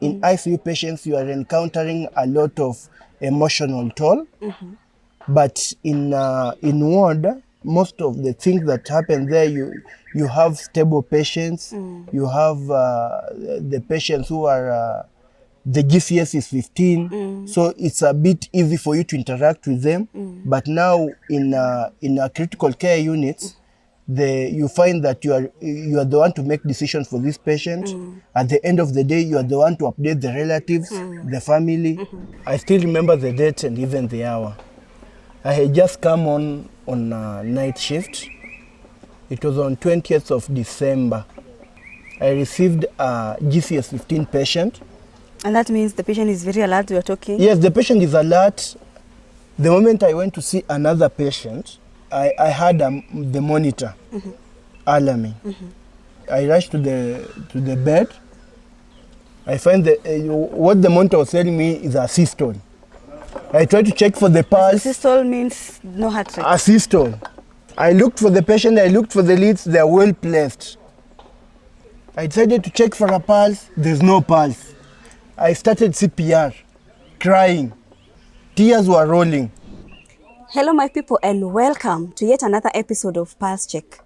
In ICU patients, you are encountering a lot of emotional toll. But in ward, most of the things that happen there, you have stable patients. You have the patients who are the GCS is 15, so it's a bit easy for you to interact with them. But now in a critical care unit, you find that you are the one to make decisions for this patient. At the end of the day, you are the one to update the relatives, the family. I still remember the date and even the hour. I had just come on a night shift. It was on 20th of December. I received a GCS 15 patient. And that means the patient is very alert, we are talking? Yes, the patient is alert. The moment I went to see another patient, I had the monitor alarming. I rushed to the bed. I find what the monitor was telling me is a systole. I tried to check for the pulse. Systole means no heart rate. A systole. I looked for the patient, I looked for the leads, they are well placed. I decided to check for a pulse, there's no pulse. I started CPR, crying. Tears were rolling. Hello my people and welcome to yet another episode of Pulse Check.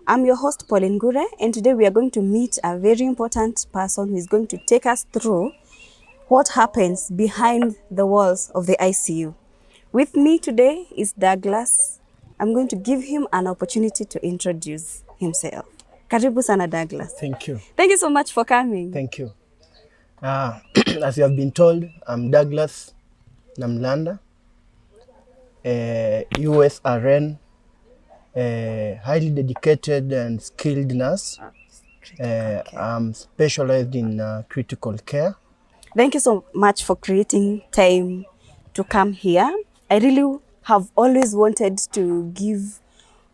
I'm your host Pauline Gure, and today we are going to meet a very important person who is going to take us through what happens behind the walls of the ICU. With me today is Douglas. I'm going to give him an opportunity to introduce himself. Karibu sana Douglas. Thank you. Thank you so much for coming. Thank you. As you have been told, I'm Douglas Namulanda, US RN, highly dedicated and skilled nurse. I'm specialized in critical care. Thank you so much for creating time to come here. I really have always wanted to give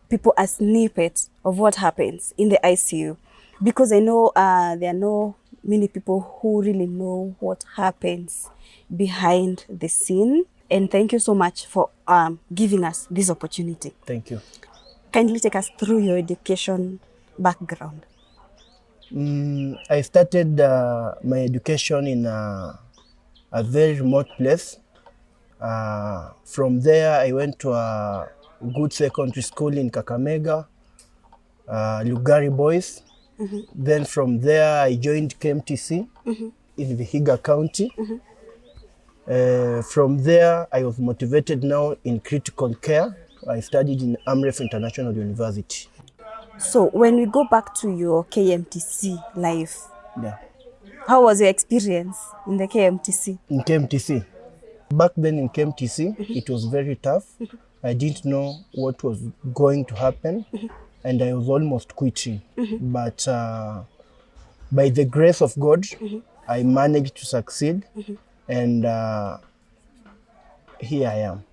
people a snippet of what happens in the ICU, because I know there are no many people who really know what happens behind the scene. And thank you so much for giving us this opportunity. Thank you. Kindly take us through your education background. I started my education in a very remote place. From there, I went to a good secondary school in Kakamega, Lugari Boys. Then from there, I joined KMTC in Vihiga County. From there, I was motivated now in critical care. I studied in Amref International University. So when we go back to your KMTC life, Yeah. how was your experience in the KMTC? In KMTC. Back then in KMTC, it was very tough. I didn't know what was going to happen, and I was almost quitting. But by the grace of God, I managed to succeed, and here I am.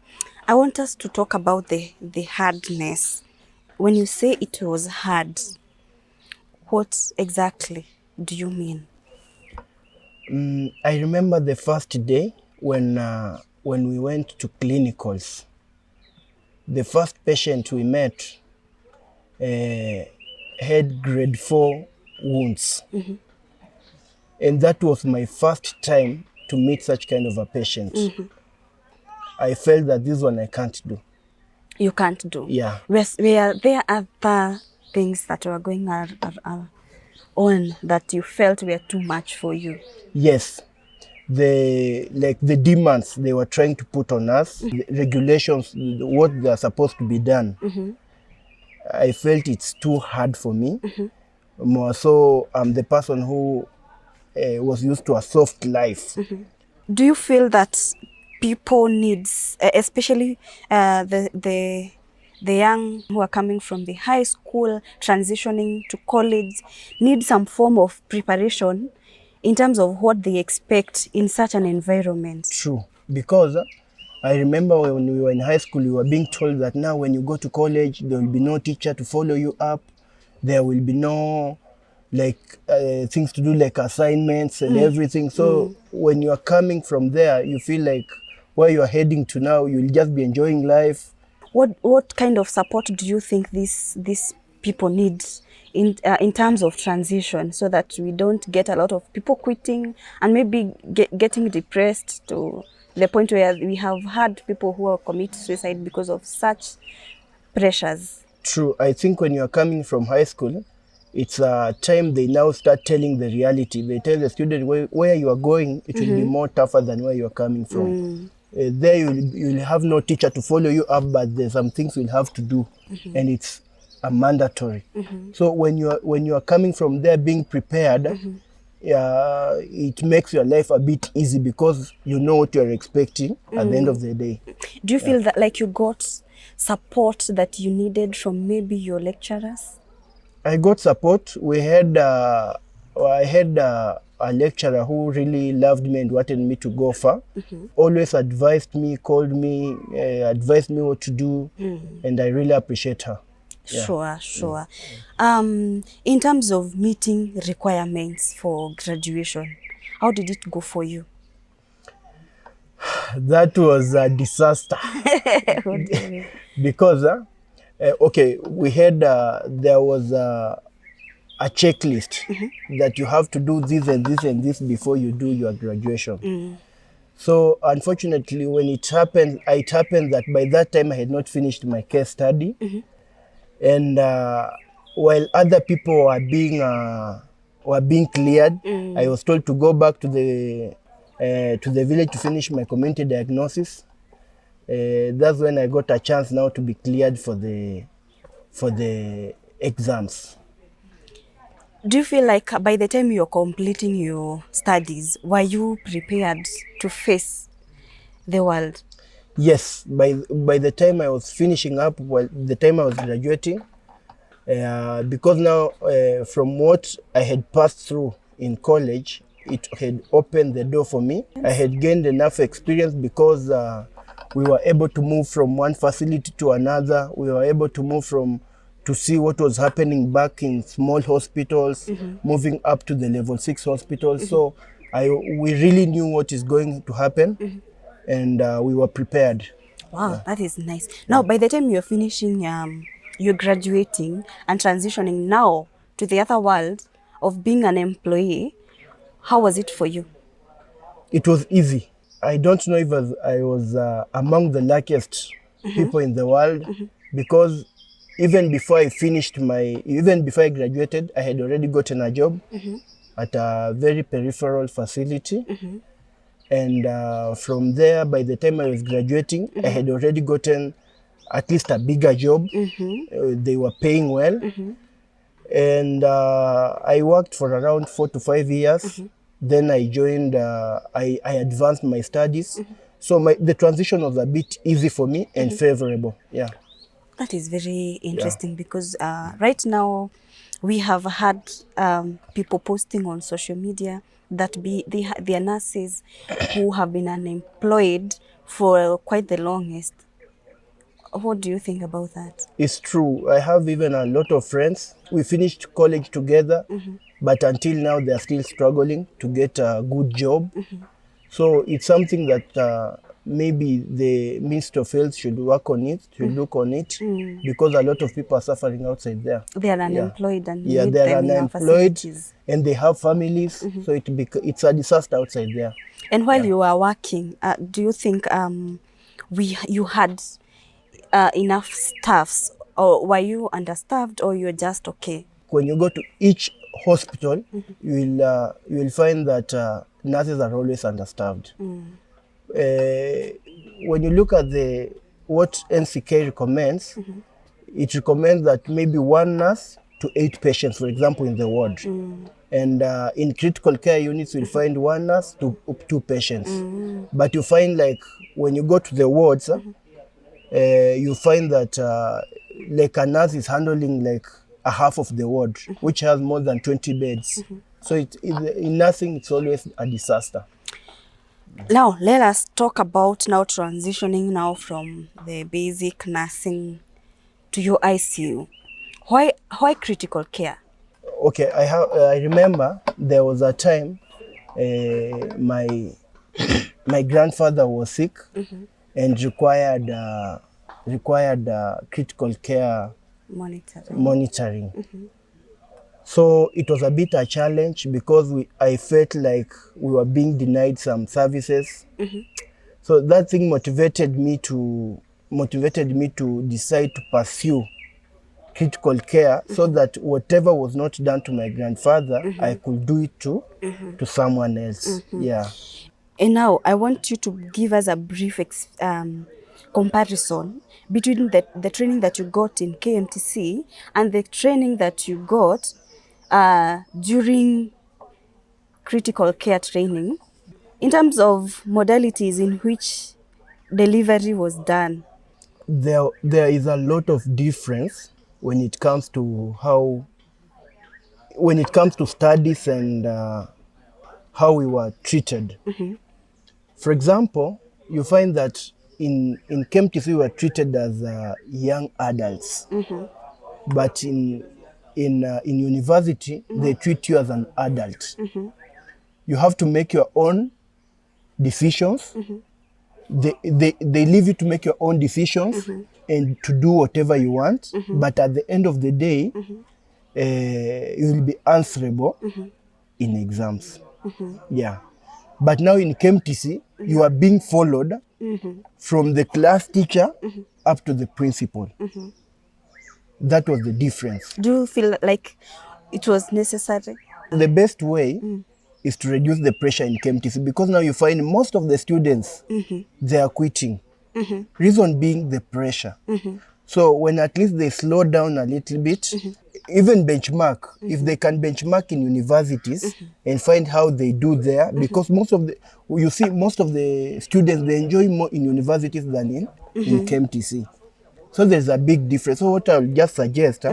I want us to talk about the hardness. When you say it was hard, what exactly do you mean? I remember the first day when we went to clinicals. The first patient we met had grade 4 wounds. And that was my first time to meet such kind of a patient. I felt that this one I can't do. You can't do? Yeah. Were there other things that were going on that you felt were too much for you? Yes. The demands they were trying to put on us, the regulations, what they are supposed to be done. I felt it's too hard for me. More so, I'm the person who was used to a soft life. Do you feel that people needs, especially the young who are coming from the high school, transitioning to college, need some form of preparation in terms of what they expect in such an environment? True, because I remember when we were in high school, we were being told that now when you go to college, there will be no teacher to follow you up. There will be no things to do like assignments and everything. So when you are coming from there, you feel like where you are heading to now, you'll just be enjoying life. What kind of support do you think these people need in terms of transition, so that we don't get a lot of people quitting and maybe getting depressed to the point where we have had people who are commit suicide because of such pressures. True. I think when you're coming from high school, it's a time they now start telling the reality. They tell the student where you are going, it will be more tougher than where you're coming from. There you'll have no teacher to follow you up, but there's some things you'll have to do, and it's a mandatory. So when you're coming from there being prepared, it makes your life a bit easy because you know what you're expecting at the end of the day. Do you feel that like you got support that you needed from maybe your lecturers? I got support. I had a lecturer who really loved me and wanted me to go far. Always advised me, called me, advised me what to do, and I really appreciate her. Yeah. Sure. In terms of meeting requirements for graduation, how did it go for you? That was a disaster. Because we had there was a checklist that you have to do this and this and this before you do your graduation. So unfortunately, when it happened that by that time I had not finished my case study, and while other people were being cleared, I was told to go back to the village to finish my community diagnosis. That's when I got a chance now to be cleared for the exams. Do you feel like by the time you're completing your studies, were you prepared to face the world? Yes, by the time I was finishing up, the time I was graduating, because now from what I had passed through in college, it had opened the door for me. I had gained enough experience because we were able to move from one facility to another. We were able to move to see what was happening back in small hospitals, moving up to the level 6 hospitals. So we really knew what is going to happen, and we were prepared. Wow, that is nice. Now, by the time you're finishing, you're graduating and transitioning now to the other world of being an employee, how was it for you? It was easy. I don't know if I was among the luckiest people in the world, because even before I graduated, I had already gotten a job at a very peripheral facility. And from there, by the time I was graduating, I had already gotten at least a bigger job. They were paying well. And I worked for around 4 to 5 years. Then I joined, I advanced my studies. So the transition was a bit easy for me and favorable. Yeah. That is very interesting because right now we have had people posting on social media that they are nurses who have been unemployed for quite the longest. What do you think about that? It's true. I have even a lot of friends. We finished college together, but until now they are still struggling to get a good job. So it's something that maybe the Ministry of Health should work on it, should look on it, because a lot of people are suffering outside there. They are unemployed and they are unemployed and they have families. So it's a disaster outside there. And while you are working, do you think you had enough staffs, or were you understaffed, or you're just okay? When you go to each hospital, you will find that nurses are always understaffed. When you look at what NCK recommends, it recommends that maybe 1 nurse to 8 patients, for example, in the ward. And in critical care units, you'll find 1 nurse to 2 patients. But you find, like, when you go to the wards, you find that like a nurse is handling like a half of the ward, which has more than 20 beds. So in nursing, it's always a disaster. Now, let us talk about now transitioning now from the basic nursing to your ICU. Why critical care? Okay, I remember there was a time my grandfather was sick and required critical care monitoring. So it was a bit a challenge because I felt like we were being denied some services. So that thing motivated me to decide to pursue critical care so that whatever was not done to my grandfather, I could do it to someone else. Yeah. And now I want you to give us a brief comparison between the training that you got in KMTC and the training that you got during critical care training in terms of modalities in which delivery was done. There is a lot of difference when it comes to studies and how we were treated. For example, you find that in KMTC we were treated as young adults, but in university they treat you as an adult. You have to make your own decisions. They leave you to make your own decisions and to do whatever you want. But at the end of the day, you will be answerable in exams. Yeah. But now in KMTC, you are being followed from the class teacher up to the principal. That was the difference. Do you feel like it was necessary? The best way is to reduce the pressure in KMTC because now you find most of the students, they are quitting. Reason being the pressure. So when at least they slow down a little bit, even benchmark, if they can benchmark in universities and find how they do there, because most of the students, they enjoy more in universities than in KMTC. So there's a big difference. So what I'll just suggest,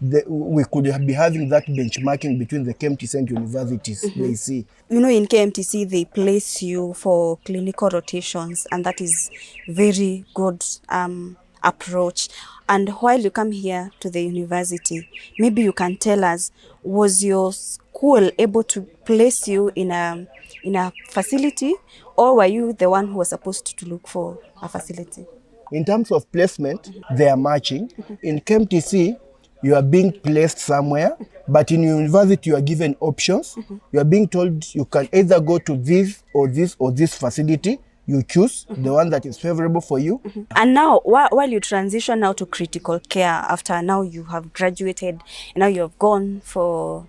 we could be having that benchmarking between the KMTC and universities. They see. You know, in KMTC, they place you for clinical rotations, and that is very good approach. And while you come here to the university, maybe you can tell us, was your school able to place you in a facility, or were you the one who was supposed to look for a facility? In terms of placement, they are matching. In KMTC, you are being placed somewhere, but in university, you are given options. You are being told you can either go to this or this or this facility. You choose the one that is favorable for you. And now, while you transition now to critical care, after now you have graduated, and now you have gone for,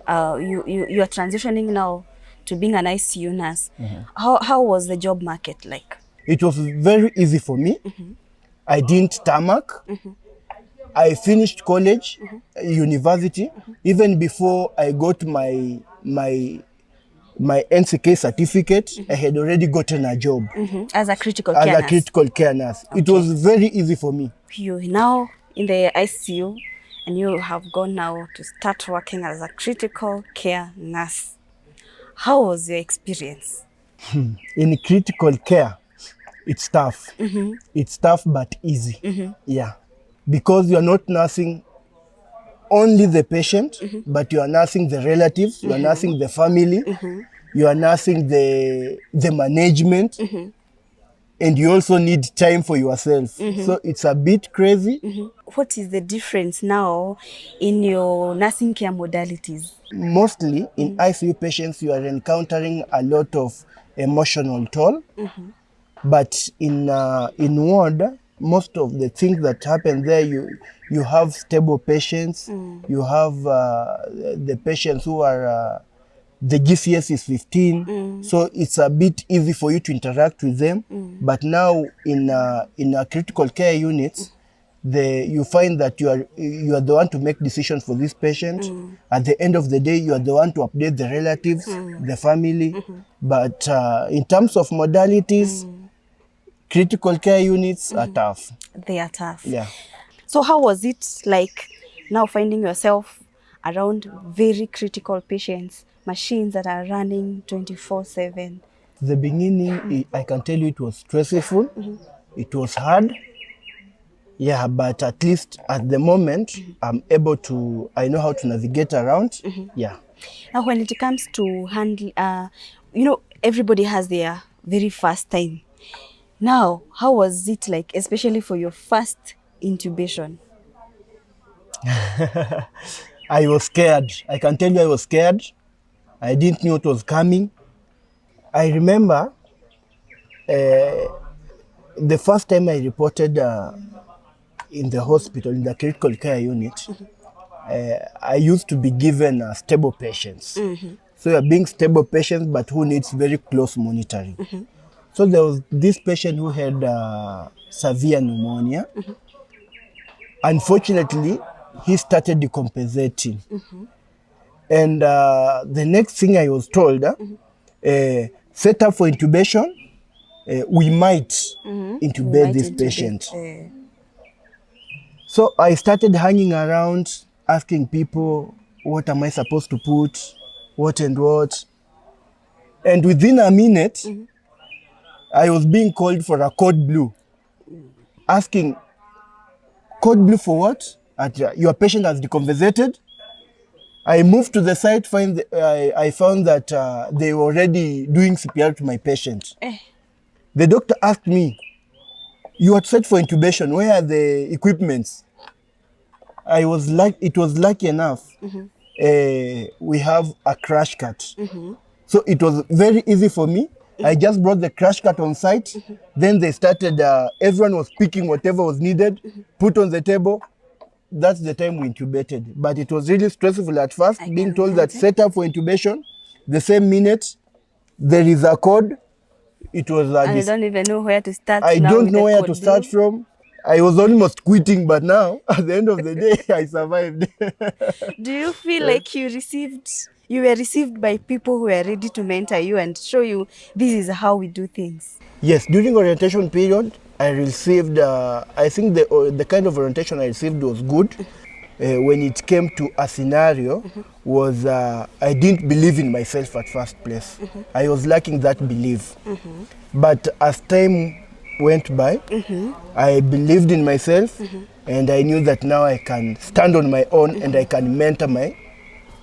you are transitioning now to being an ICU nurse. How was the job market like? It was very easy for me. I didn't tarmac. I finished college, university. Even before I got my NCK certificate, I had already gotten a job As a critical care nurse. critical care nurse. Okay. It was very easy for me. You now in the ICU, and you have gone now to start working as a critical care nurse. How was your experience? In critical care, it's tough. It's tough but easy. Yeah. Because you are not nursing only the patient, but you are nursing the relatives, you are nursing the family, you are nursing the management, and you also need time for yourself. So it's a bit crazy. What is the difference now in your nursing care modalities? Mostly in ICU patients, you are encountering a lot of emotional toll. But in ward, most of the things that happen there, you have stable patients. You have the patients who are the GCS is 15, so it's a bit easy for you to interact with them. But now in a critical care unit, you find that you are the one to make decisions for this patient. At the end of the day, you are the one to update the relatives, the family. But in terms of modalities, critical care units are tough. They are tough. Yeah. So how was it like now finding yourself around very critical patients, machines that are running 24/7? The beginning, I can tell you it was stressful. It was hard. Yeah, but at least at the moment, I know how to navigate around. Yeah. Now when it comes to handle, everybody has their very first time. Now, how was it like, especially for your first intubation? I was scared. I can tell you I was scared. I didn't know what was coming. I remember the first time I reported in the hospital, in the critical care unit, I used to be given stable patients. So you're being stable patients, but who needs very close monitoring. So there was this patient who had severe pneumonia. Unfortunately, he started decompensating. And the next thing I was told, set up for intubation, we might intubate this patient. So I started hanging around, asking people, what am I supposed to put, what and what. And within a minute, I was being called for a code blue, asking, code blue for what? Your patient has decompensated. I moved to the site, I found that they were already doing CPR to my patient. The doctor asked me, you are set for intubation, where are the equipments? It was lucky enough. We have a crash cart. So it was very easy for me. I just brought the crash cart on site. Then they started, everyone was picking whatever was needed, put on the table. That's the time we intubated. But it was really stressful at first, being told that set up for intubation, the same minute, there is a code. It was I don't even know where to start. I don't know where to start from. I was almost quitting, but now, at the end of the day, I survived. Do you feel like you were received by people who were ready to mentor you and show you this is how we do things? Yes, during orientation period, I received, I think the kind of orientation I received was good. When it came to a scenario, was I didn't believe in myself at first place. I was lacking that belief. But as time went by, I believed in myself, and I knew that now I can stand on my own and I can mentor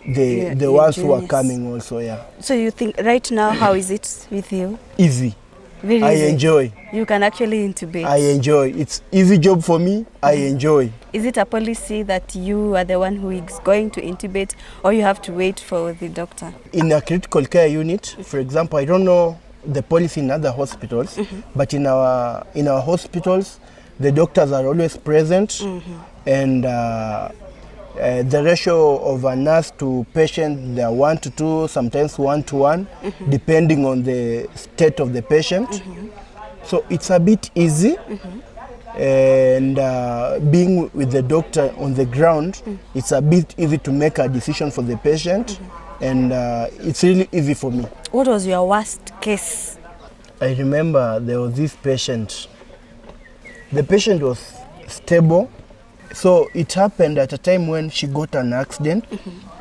the ones who are coming also. Yeah. So you think right now, how is it with you? Easy. Very easy. I enjoy. You can actually intubate. I enjoy. It's easy job for me. I enjoy. Is it a policy that you are the one who is going to intubate, or you have to wait for the doctor? In a critical care unit, for example, I don't know the policy in other hospitals, but in our hospitals, the doctors are always present, and the ratio of a nurse to patient, they are 1 to 2, sometimes 1 to 1, depending on the state of the patient. So it's a bit easy, and being with the doctor on the ground, it's a bit easy to make a decision for the patient, and it's really easy for me. What was your worst case? I remember there was this patient. The patient was stable. So it happened at a time when she got an accident,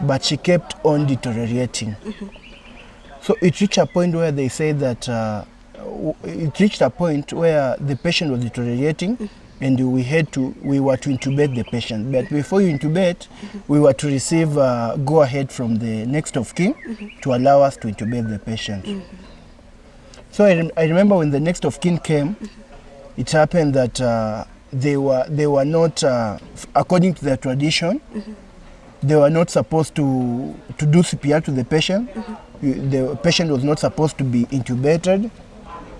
but she kept on deteriorating. So it reached a point where they said that it reached a point where the patient was deteriorating, and we were to intubate the patient. But before you intubate, we were to receive go ahead from the next of kin to allow us to intubate the patient. So I remember when the next of kin came, it happened that they were not, according to their tradition, they were not supposed to do CPR to the patient. The patient was not supposed to be intubated.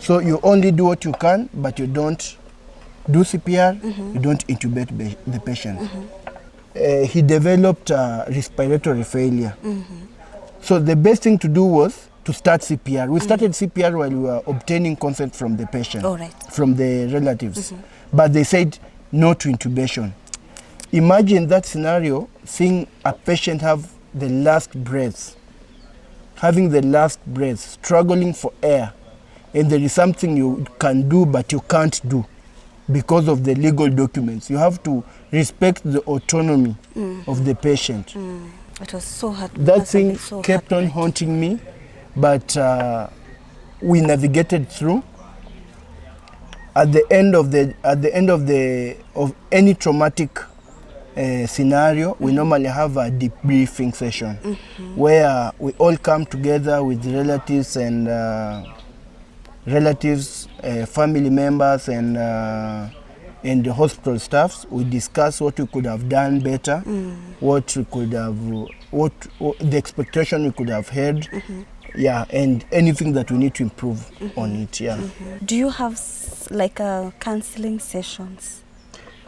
So you only do what you can, but you don't do CPR, you don't intubate the patient. He developed respiratory failure. So the best thing to do was to start CPR. We started CPR while we were obtaining consent from the patient, from the relatives. But they said no to intubation. Imagine that scenario, seeing a patient have the last breath, having the last breath, struggling for air, and there is something you can do but you can't do because of the legal documents. You have to respect the autonomy of the patient. It was so hard. That thing kept on haunting me, but we navigated through. At the end of any traumatic scenario, we normally have a debriefing session where we all come together with relatives and family members, and and the hospital staffs. We discuss what we could have done better, what we could have, what the expectation we could have had, yeah, and anything that we need to improve on it. Yeah. Do you have like counseling sessions?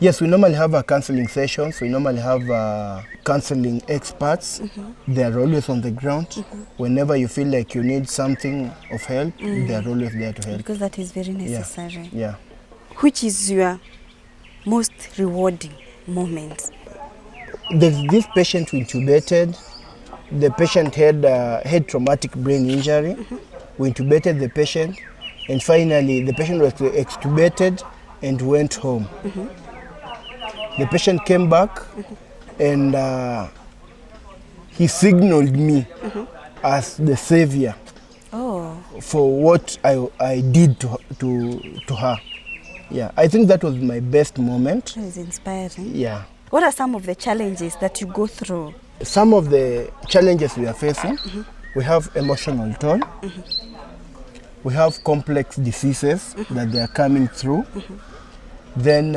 Yes, we normally have counseling sessions. We normally have counseling experts. They are always on the ground. Whenever you feel like you need something of help, they are always there to help. Because that is very necessary. Yeah. Which is your most rewarding moment? There's this patient we intubated. The patient had traumatic brain injury. We intubated the patient, and finally the patient was extubated and went home. The patient came back and he signaled me as the savior for what I did to her. Yeah, I think that was my best moment. That is inspiring. Yeah. What are some of the challenges that you go through? Some of the challenges we are facing, we have emotional toll. We have complex diseases that they are coming through. Then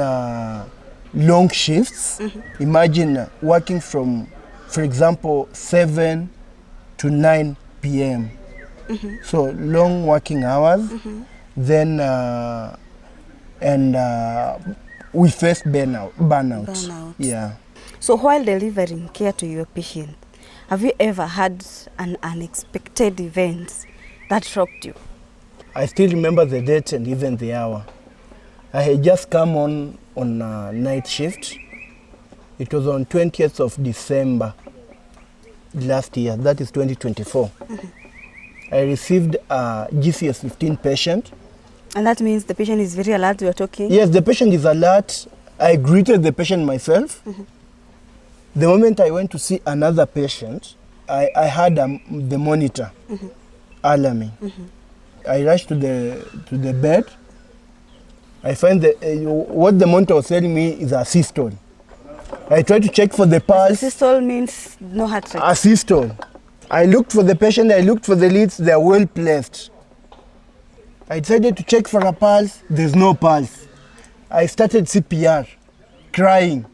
long shifts. Imagine working from, for example, 7 to 9 p.m. So long working hours. Then we face burnout. Yeah. So while delivering care to your patient, have you ever had an unexpected event that shocked you? I still remember the date and even the hour. I had just come on night shift. It was on 20th of December last year, that is 2024. I received a GCS 15 patient. And that means the patient is very alert, you are talking? Yes, the patient is alert. I greeted the patient myself. The moment I went to see another patient, I had the monitor alarming. I rushed to the bed. I find what the monitor was telling me is a systole. I tried to check for the pulse. Systole means no heart rate. A systole. I looked for the patient, I looked for the leads, they are well placed. I decided to check for a pulse, there's no pulse. I started CPR, crying.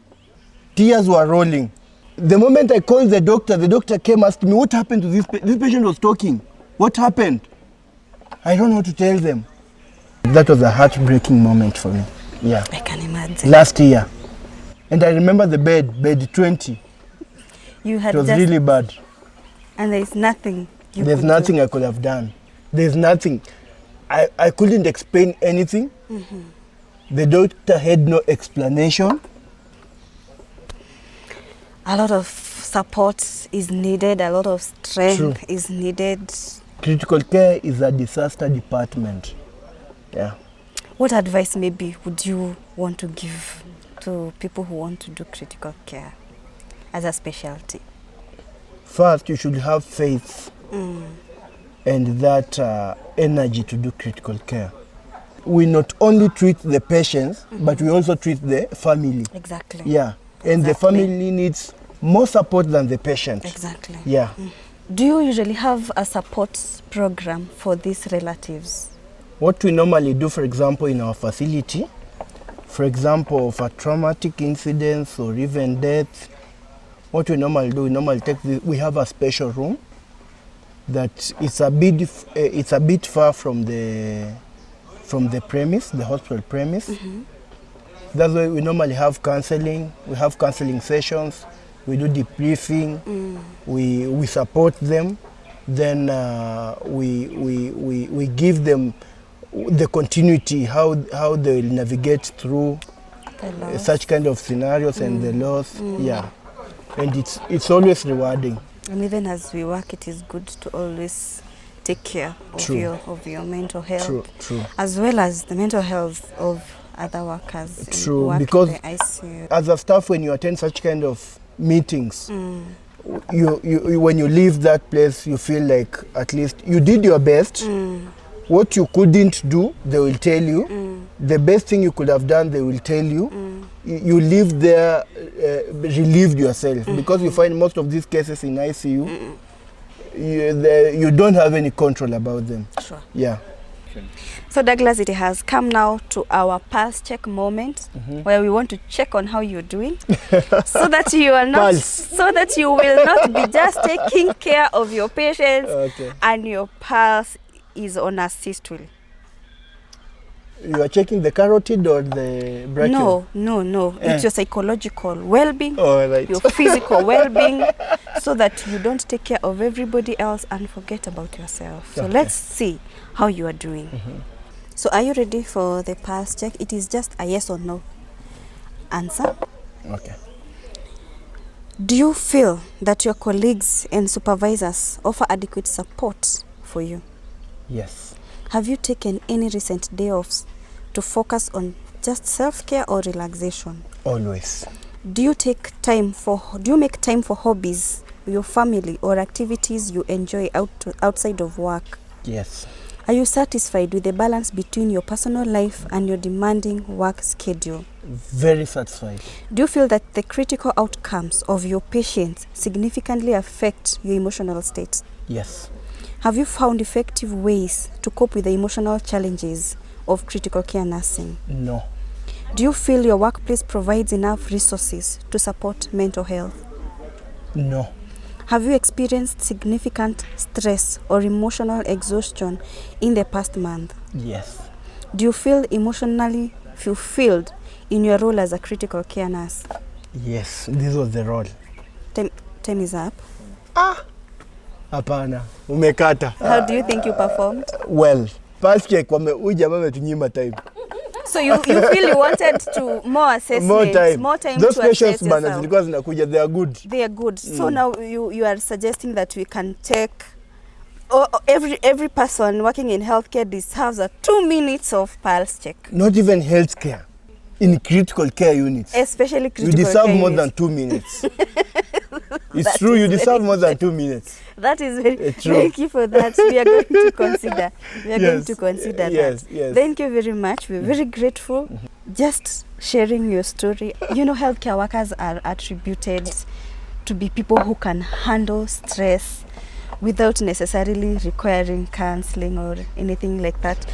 Tears were rolling. The moment I called the doctor came, asked me, what happened to this patient? This patient was talking. What happened? I don't know what to tell them. That was a heartbreaking moment for me. Yeah. I can imagine. Last year. And I remember the bed 20. You had it was really bad. And there's nothing There's nothing I could have done. There's nothing. I couldn't explain anything. The doctor had no explanation. A lot of support is needed, a lot of strength is needed. Critical care is a disaster department. Yeah. What advice maybe would you want to give to people who want to do critical care as a specialty? First, you should have faith and that energy to do critical care. We not only treat the patients, but we also treat the family. Exactly. Yeah. And the family needs more support than the patient. Exactly. Yeah. Do you usually have a support program for these relatives? What we normally do, for example, in our facility, for example, for traumatic incidents or even death, what we normally do, we have a special room that it's a bit far from the premise, the hospital premise. That's why we normally have counseling. We have counseling sessions. We do debriefing. We support them. Then we give them the continuity, how they will navigate through such kind of scenarios and the loss. Yeah, and it's always rewarding. And even as we work, it is good to always take care of your mental health, as well as the mental health of other workers. True, because in the ICU. As a staff, when you attend such kind of meetings, you when you leave that place, you feel like at least you did your best. What you couldn't do, they will tell you. The best thing you could have done, they will tell you. You live there relieved yourself, because you find most of these cases in ICU, you don't have any control about them. Sure. Yeah. situation. So Douglas, it has come now to our pulse check moment, where we want to check on how you're doing, so that you are not, Pulse. so that you will not be just taking care of your patients, Okay. and your pulse is on a systole. You are checking the carotid or the brachial? No. It's your psychological well-being, All right. your physical well-being, so that you don't take care of everybody else and forget about yourself. So Okay. let's see how you are doing. So are you ready for the pulse check? It is just a yes or no answer. Okay. Do you feel that your colleagues and supervisors offer adequate support for you? Yes. Have you taken any recent day offs to focus on just self-care or relaxation? Always. Do you make time for hobbies, your family, or activities you enjoy outside of work? Yes. Are you satisfied with the balance between your personal life and your demanding work schedule? Very satisfied. Do you feel that the critical outcomes of your patients significantly affect your emotional state? Yes. Have you found effective ways to cope with the emotional challenges of critical care nursing? No. Do you feel your workplace provides enough resources to support mental health? No. Have you experienced significant stress or emotional exhaustion in the past month? Yes. Do you feel emotionally fulfilled in your role as a critical care nurse? Yes. This was the role. Time is up. Hapana. Umekata. How do you think you performed? Well, pulse check huyu jamaa ametunyima time. So you feel you wanted to more assessment, More time. to Those assess patients bana yourself. zilikuwa zinakuja, they are good. They are good. So now you are suggesting that we can take every person working in healthcare deserves a 2 minutes of pulse check. Not even healthcare. In critical care units. Especially critical You deserve care more units. than 2 minutes. It's true, you deserve more than 2 minutes. That is very True. Thank you for that. We are going to consider. Yes. That. Thank you very much. We're very grateful. Just sharing your story. You know, healthcare workers are attributed to be people who can handle stress without necessarily requiring counseling or anything like that.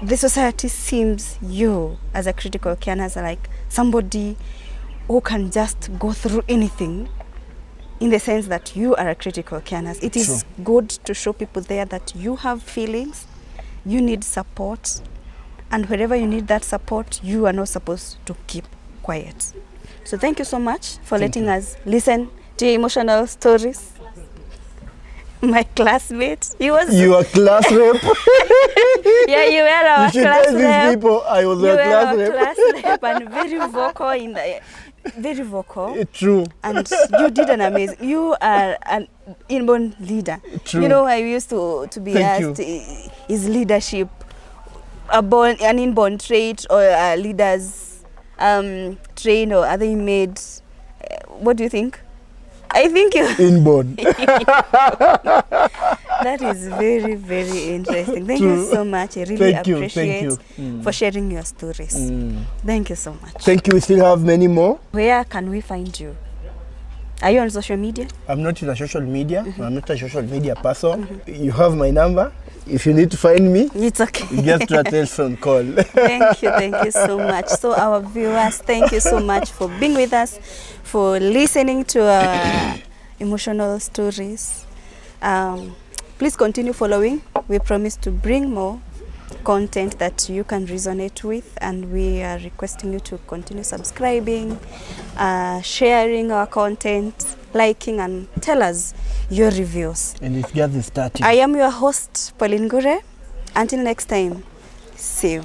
The society seems you as a critical care nurse like somebody who can just go through anything, in the sense that you are a critical care nurse. It is good to show people there that you have feelings, you need support, and wherever you need that support, you are not supposed to keep quiet. So thank you so much for letting us listen to your emotional stories. My classmate, he was... You are class rep. Yeah, you were our You should class tell rep. these people I was You a were class our rep. class rep and very vocal in the... Very vocal. True. And you did an amazing... You are an inborn leader. True. You know, I used to be Thank asked, is leadership an inborn trait or a leader's trained, or are they made? What do you think? I think you... Inborn. That is very, very interesting. Thank you so much. I really appreciate for sharing your stories. Thank you so much. Thank you. We still have many more. Where can we find you? Are you on social media? I'm not in a social media. I'm not a social media person. You have my number. If you need to find me, it's okay. Just to a telephone call. Thank you so much. So our viewers, thank you so much for being with us, for listening to our emotional stories. Please continue following. We promise to bring more content that you can resonate with, and we are requesting you to continue subscribing, sharing our content, liking, and tell us your reviews. And it's just starting. I am your host, Pauline Gure. Until next time, see you.